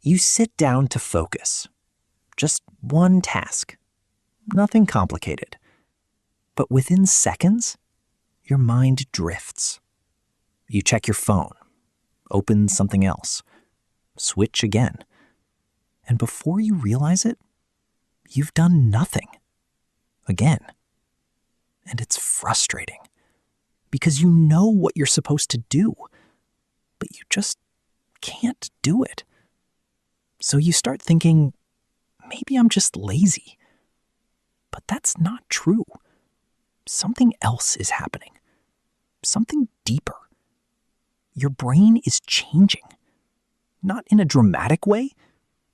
You sit down to focus. Just one task. Nothing complicated. But within seconds, your mind drifts. You check your phone, open something else, switch again. And before you realize it, you've done nothing. Again. And it's frustrating. Because you know what you're supposed to do, but you just can't do it. So you start thinking, maybe I'm just lazy. But that's not true. Something else is happening. Something deeper. Your brain is changing. Not in a dramatic way,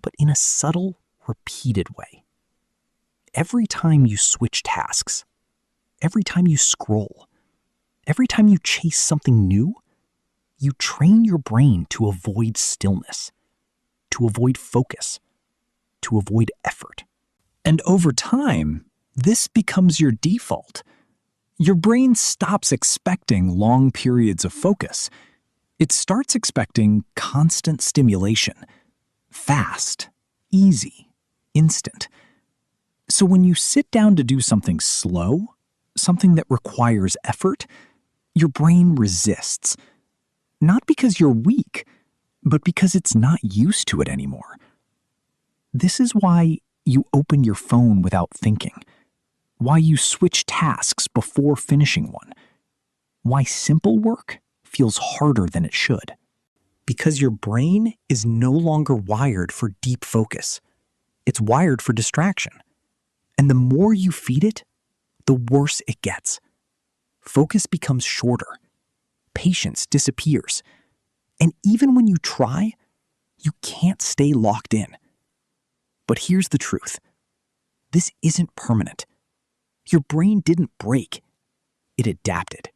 but in a subtle, repeated way. Every time you switch tasks, every time you scroll, every time you chase something new, you train your brain to avoid stillness, to avoid focus, to avoid effort. And over time, this becomes your default. Your brain stops expecting long periods of focus. It starts expecting constant stimulation. Fast, easy, instant. So when you sit down to do something slow, something that requires effort, your brain resists. Not because you're weak, but because it's not used to it anymore. This is why you open your phone without thinking. Why you switch tasks before finishing one. Why simple work feels harder than it should. Because your brain is no longer wired for deep focus. It's wired for distraction. And the more you feed it, the worse it gets. Focus becomes shorter. Patience disappears. And even when you try, you can't stay locked in. But here's the truth. This isn't permanent. Your brain didn't break. It adapted.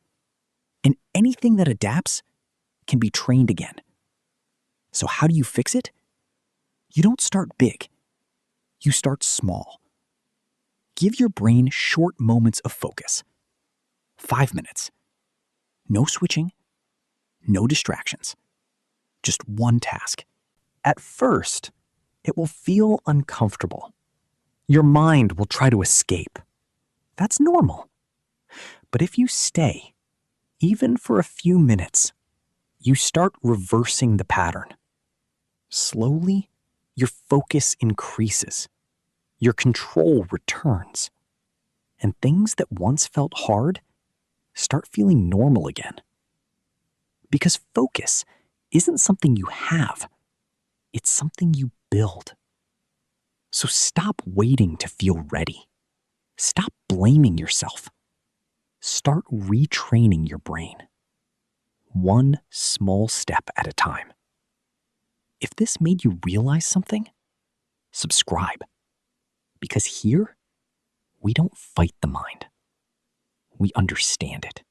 And anything that adapts can be trained again. So how do you fix it? You don't start big. You start small. Give your brain short moments of focus. 5 minutes. No switching. No distractions. Just one task. At first, it will feel uncomfortable. Your mind will try to escape. That's normal. But if you stay, even for a few minutes, you start reversing the pattern. Slowly, your focus increases. Your control returns. And things that once felt hard start feeling normal again. Because focus isn't something you have. It's something you build. So stop waiting to feel ready. Stop blaming yourself. Start retraining your brain. One small step at a time. If this made you realize something, subscribe. Because here, we don't fight the mind. We understand it.